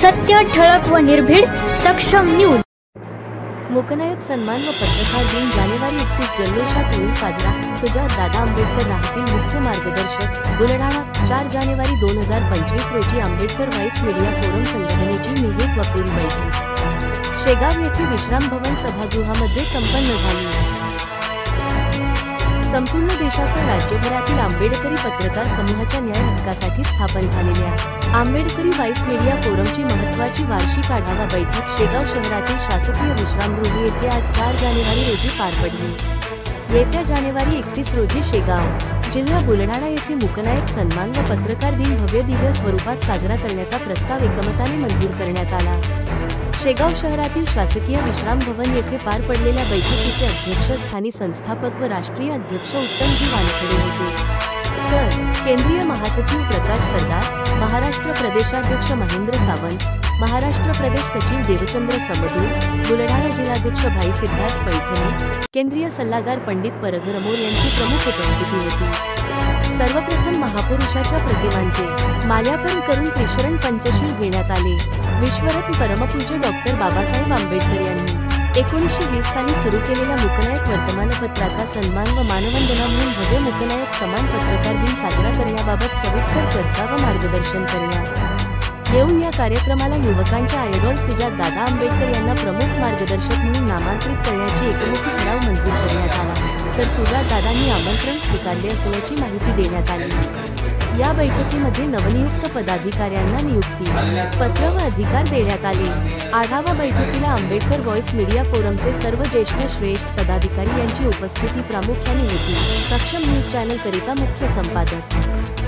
सत्य, ठळक व निर्भीड, सक्षम न्यूज। मूकनायक सन्मान व पत्रकार दिन जानेवारी 31 जल्लोषात होईल साजरा। सुजात दादा आंबेडकर राहतील मुख्य मार्गदर्शक। बुलढाणा 4 जानेवारी 2025 रोजी आंबेडकर व्हाईस मीडिया फोरम संघटनेची मिहित व पूर्ण बैठक शेगाव येथे विश्राम भवन सभागृहामध्ये संपन्न झाली। संपूर्ण देशासह राज्यभरातील आंबेडकरी पत्रकार समूहाच्या न्याय हक्कासाठी स्थापन झालेल्या आंबेडकरी व्हाईस मीडिया फोरमची महत्त्वाची वार्षिक आढावा बैठक शेगाव शहरातील शासकीय विश्रामगृह येथे आज 4 जानेवारी रोजी पार पडली। येत्या जानेवारी 31 रोजी शेगाव जिल्हा बुलढाणा येथे मूकनायक सन्मान व पत्रकार दिन भव्य दिव्य स्वरूपात साजरा करण्याचा प्रस्ताव एकमताने मंजूर करण्यात आला। शेगाव शहरातील शासकीय विश्राम भवन येथे पार पडलेल्या बैठकीचे अध्यक्षस्थानी संस्थापक व राष्ट्रीय अध्यक्ष उत्तमजी वानखेडे होते। तर केंद्रीय महासचिव प्रकाश सरदार, महाराष्ट्र प्रदेशाध्यक्ष महेंद्र सावंत, महाराष्ट्र प्रदेश सचिव देवचंद्र समदूर, बुलढाणा जिल्हाध्यक्ष भाई सिद्धार्थ पैठणे, केंद्रीय सल्लागार पंडित परघरमोर यांची प्रमुख उपस्थिती होती। सर्वप्रथम महापुरुषाच्या प्रतिमांचे माल्यार्पण करून त्रिशरण पंचशील घेण्यात आले। विश्वरत्न परमपूज्य डॉक्टर बाबासाहेब आंबेडकर यांनी 1920 साली सुरू केलेल्या मूकनायक वर्तमानपत्राचा सन्मान व मानवंदना म्हणून भव्य मूकनायक समान पत्रकार दिन साजरा करण्याबाबत सविस्तर चर्चा व मार्गदर्शन करण्यात येऊन या कार्यक्रमाला युवकांच्या आयडॉल सुजात दादा आंबेडकर यांना प्रमुख मार्गदर्शक म्हणून नामांकित करण्याची एकमुखी ठराव मंजूर करण्यात आला। तर सुजात दादांनी आमंत्रण स्वीकारले असल्याची माहिती देण्यात आली। या बैठकीमध्ये नवनियुक्त पदाधिकाऱ्यांना नियुक्ती पत्र व अधिकार देण्यात आले। आढावा बैठकीला आंबेडकर व्हॉइस मीडिया फोरमचे सर्व ज्येष्ठ श्रेष्ठ पदाधिकारी यांची उपस्थिती प्रामुख्याने होती। सक्षम न्यूज चॅनल करिता मुख्य संपादक